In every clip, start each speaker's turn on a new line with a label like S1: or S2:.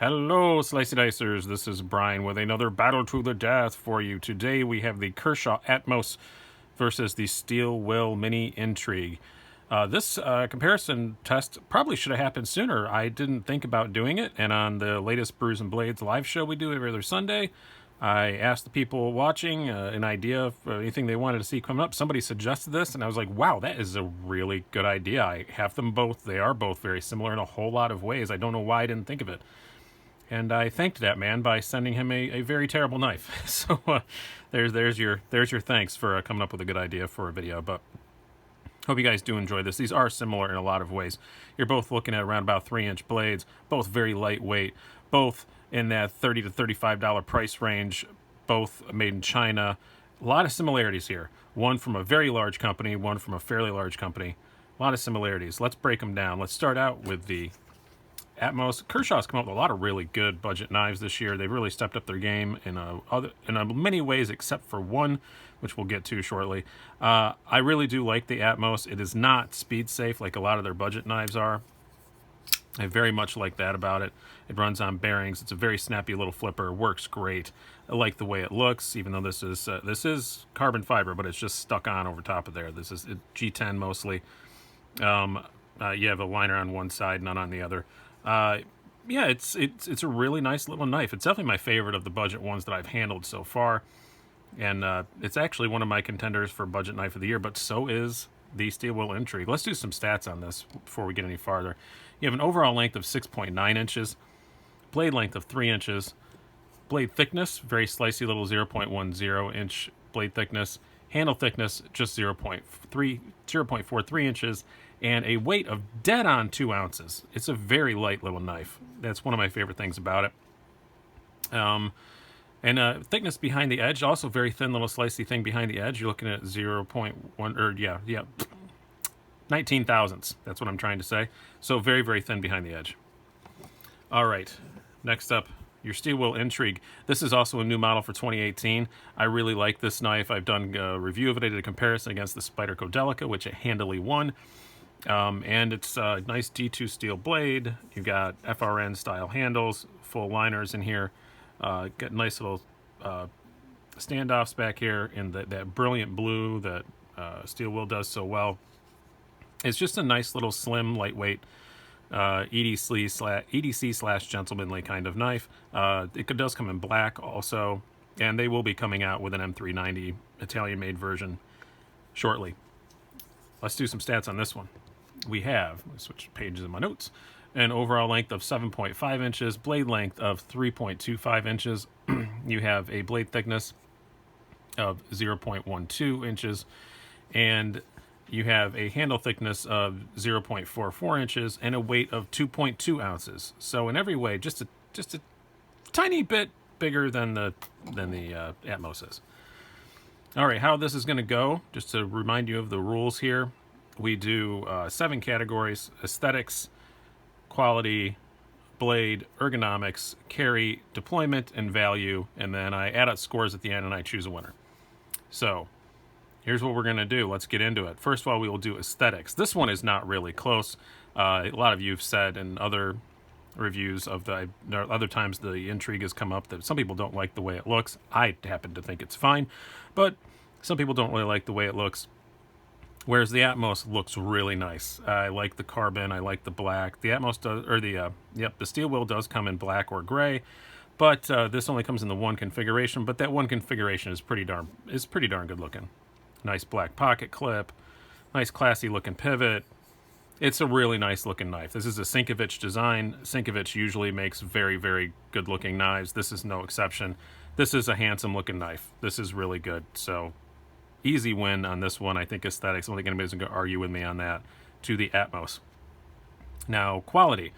S1: Hello, Slicey Dicers. This is Brian with another battle to the death for you. Today we have the Kershaw Atmos versus the Steel Will Mini Intrigue. This comparison test probably should have happened sooner. I didn't think about doing it, and on the latest Brews Blades live show we do every other Sunday, I asked the people watching an idea of anything they wanted to see coming up. Somebody suggested this, and I was like, wow, that is a really good idea. I have them both. They are both very similar in a whole lot of ways. I don't know why I didn't think of it. And I thanked that man by sending him a very terrible knife. So there's your thanks for coming up with a good idea for a video. But hope you guys do enjoy this. These are similar in a lot of ways. You're both looking at around about 3-inch blades, both very lightweight, both in that $30 to $35 price range, both made in China. A lot of similarities here. One from a very large company, one from a fairly large company. A lot of similarities. Let's break them down. Let's start out with the Atmos. Kershaw's come up with a lot of really good budget knives this year. They've really stepped up their game in many ways, except for one, which we'll get to shortly. I really do like the Atmos. It is not speed safe like a lot of their budget knives are. I very much like that about it. It runs on bearings. It's a very snappy little flipper. Works great. I like the way it looks, even though this is carbon fiber, but it's just stuck on over top of there. This is G10 mostly. You have a liner on one side, none on the other. Yeah, it's a really nice little knife. It's definitely my favorite of the budget ones that I've handled so far, and it's actually one of my contenders for budget knife of the year. But so is the Steel Will Intrigue. Let's do some stats on this before we get any farther. You have an overall length of 6.9 inches, blade length of 3 inches, blade thickness very slicey little 0.10 inch blade thickness, handle thickness just 0.43 inches. And a weight of dead on 2 ounces. It's a very light little knife. That's one of my favorite things about it. And thickness behind the edge, also very thin little slicey thing behind the edge. You're looking at 19 thousandths. That's what I'm trying to say. So very, very thin behind the edge. All right, next up, your Steel Will Intrigue. This is also a new model for 2018. I really like this knife. I've done a review of it. I did a comparison against the Spyderco Delica, which it handily won. And it's a nice D2 steel blade. You've got FRN style handles, full liners in here. Got nice little standoffs back here in that brilliant blue that Steel Will does so well. It's just a nice little slim, lightweight EDC/gentlemanly kind of knife. It does come in black also, and they will be coming out with an M390 Italian-made version shortly. Let's do some stats on this one. We have, let me switch pages in my notes, an overall length of 7.5 inches, blade length of 3.25 inches. You have a blade thickness of 0.12 inches, and you have a handle thickness of 0.44 inches and a weight of 2.2 ounces. So in every way, just a tiny bit bigger than the Atmos is. All right, how this is going to go, just to remind you of the rules here. We do 7 categories: aesthetics, quality, blade, ergonomics, carry, deployment, and value. And then I add up scores at the end and I choose a winner. So here's what we're going to do. Let's get into it. First of all, we will do aesthetics. This one is not really close. A lot of you have said in other reviews of other times the Intrigue has come up that some people don't like the way it looks. I happen to think it's fine, but some people don't really like the way it looks. Whereas the Atmos looks really nice. I like the carbon. I like the black. The Atmos does, or the Steel Will does come in black or gray, but this only comes in the one configuration. But that one configuration is pretty darn good looking. Nice black pocket clip, nice classy looking pivot. It's a really nice looking knife. This is a Sienkiewicz design. Sienkiewicz usually makes very, very good looking knives. This is no exception. This is a handsome looking knife. This is really good. So easy win on this one. I think aesthetics, I don't think anybody's going to argue with me on that, to the Atmos. Now, quality.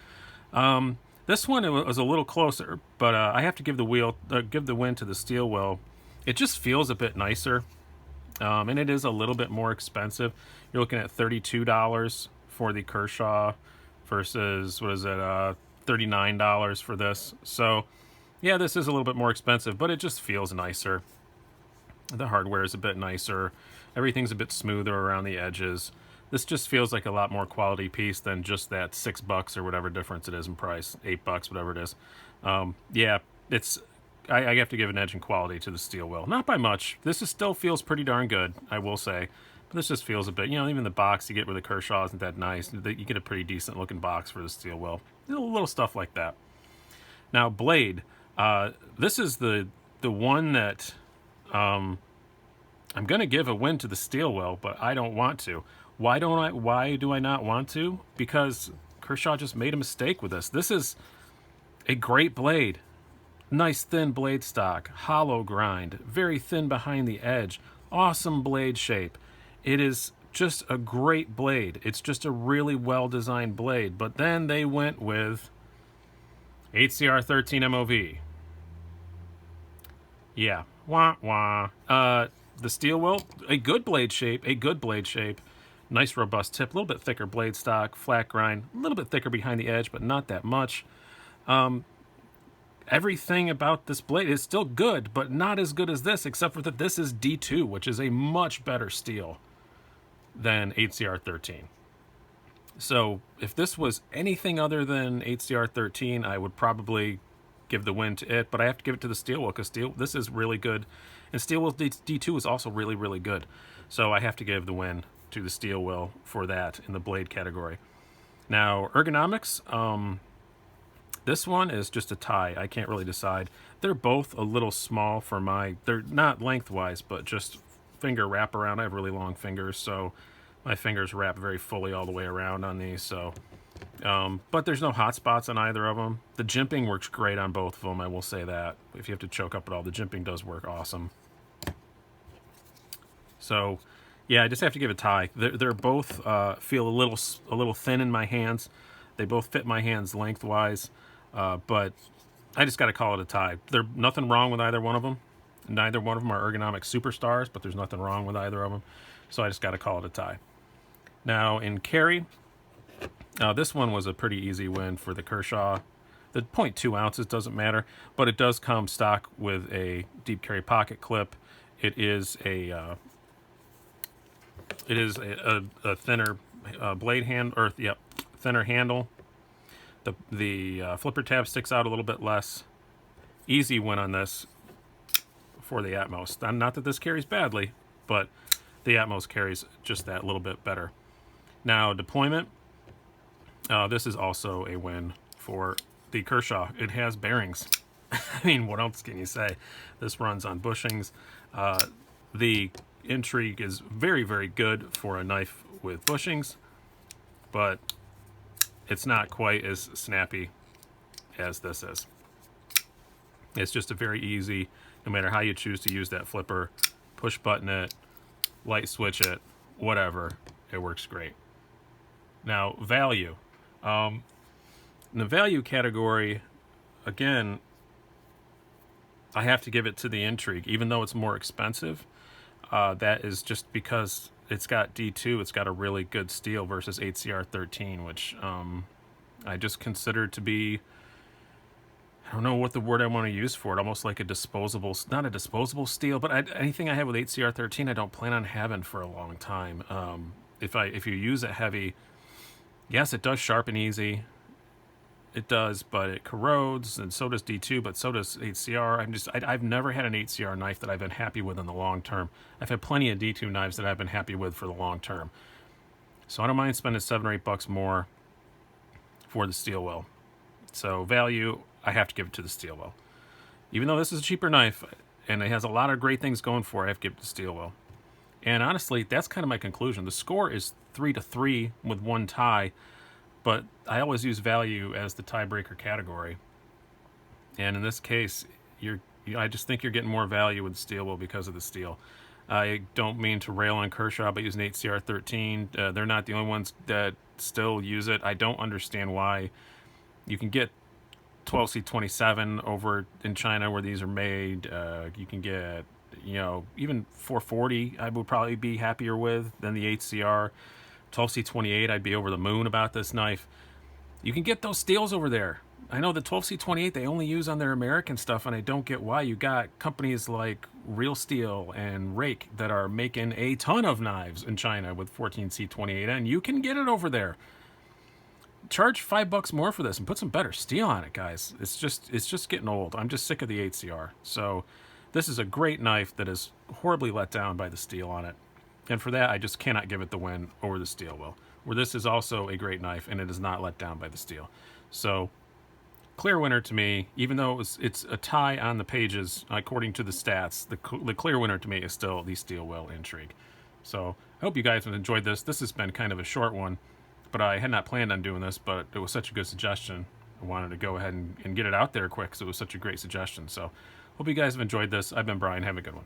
S1: This one was a little closer, but I have to give the win to the Steel Will. It just feels a bit nicer, and it is a little bit more expensive. You're looking at $32 for the Kershaw versus, what is it, $39 for this. So, yeah, this is a little bit more expensive, but it just feels nicer. The hardware is a bit nicer. Everything's a bit smoother around the edges. This just feels like a lot more quality piece than just that $6 or whatever difference it is in price, $8, whatever it is. Yeah, it's I have to give an edge in quality to the steel wheel. Not by much. This still feels pretty darn good, I will say. But this just feels a bit, even the box you get with the Kershaw isn't that nice. You get a pretty decent looking box for the steel wheel. Little stuff like that. Now, blade. This is the one that I'm going to give a win to the steel wheel, but I don't want to. Why do I not want to? Because Kershaw just made a mistake with this. This is a great blade. Nice thin blade stock, hollow grind, very thin behind the edge, awesome blade shape. It is just a great blade. It's just a really well-designed blade. But then they went with HCR 13 MOV. Yeah, wah wah. The steel wheel, a good blade shape, nice robust tip, a little bit thicker blade stock, flat grind, a little bit thicker behind the edge, but not that much. Everything about this blade is still good, but not as good as this, except for that this is D2, which is a much better steel than HCR 13. So if this was anything other than HCR 13, I would probably give the win to it, but I have to give it to the steel wheel because this is really good, and steel wheel D2 is also really, really good. So I have to give the win to the steel wheel for that in the blade category. Now, ergonomics, this one is just a tie. I can't really decide. They're both a little small for they're not lengthwise, but just finger wrap around. I have really long fingers, so my fingers wrap very fully all the way around on these. So, but there's no hot spots on either of them. The jimping works great on both of them, I will say that. If you have to choke up at all, the jimping does work awesome. So, yeah, I just have to give a tie. They're both feel a little thin in my hands. They both fit my hands lengthwise, but I just got to call it a tie. There's nothing wrong with either one of them. Neither one of them are ergonomic superstars, but there's nothing wrong with either of them. So I just got to call it a tie. Now, in carry, this one was a pretty easy win for the Kershaw. The 0.2 ounces doesn't matter, but it does come stock with a deep carry pocket clip. It is a thinner blade hand, or thinner handle. The flipper tab sticks out a little bit less. Easy win on this for the Atmos. Not that this carries badly, but the Atmos carries just that little bit better. Now, deployment. This is also a win for the Kershaw. It has bearings. I mean, what else can you say? This runs on bushings. The Intrigue is very, very good for a knife with bushings, but it's not quite as snappy as this is. It's just a very easy, no matter how you choose to use that flipper, push button it, light switch it, whatever, it works great. Now, value. In the value category, again, I have to give it to the Intrigue, even though it's more expensive. That is just because it's got D2, it's got a really good steel versus HCR 13, which I just consider to be, I don't know what the word I want to use for it, almost like a disposable, not a disposable steel, but anything I have with HCR 13 I don't plan on having for a long time. If you use it heavy, yes, it does sharpen easy. It does, but it corrodes, and so does D2, but so does HCR. I've never had an HCR knife that I've been happy with in the long term. I've had plenty of D2 knives that I've been happy with for the long term. So I don't mind spending $7 or $8 more for the steel wheel. So value, I have to give it to the steel wheel. Even though this is a cheaper knife, and it has a lot of great things going for it, I have to give it to the steel wheel. And honestly, that's kind of my conclusion. The score is 3-3 with one tie, but I always use value as the tiebreaker category. And in this case, I just think you're getting more value with the steel wheel because of the steel. I don't mean to rail on Kershaw by using HCR 13. They're not the only ones that still use it. I don't understand why. You can get 12C27 over in China where these are made. You can get, even 440 I would probably be happier with than the HCR. 12C28, I'd be over the moon about this knife. You can get those steels over there. I know the 12C28 they only use on their American stuff, and I don't get why. You got companies like Real Steel and Rake that are making a ton of knives in China with 14C28, and you can get it over there. Charge $5 more for this and put some better steel on it, guys. It's just getting old. I'm just sick of the 8CR. So this is a great knife that is horribly let down by the steel on it. And for that, I just cannot give it the win over the steel will. Where this is also a great knife, and it is not let down by the steel. So, clear winner to me, even though it's a tie on the pages, according to the stats, the clear winner to me is still the steel will Intrigue. So, I hope you guys have enjoyed this. This has been kind of a short one, but I had not planned on doing this, but it was such a good suggestion. I wanted to go ahead and get it out there quick because it was such a great suggestion. So, hope you guys have enjoyed this. I've been Brian. Have a good one.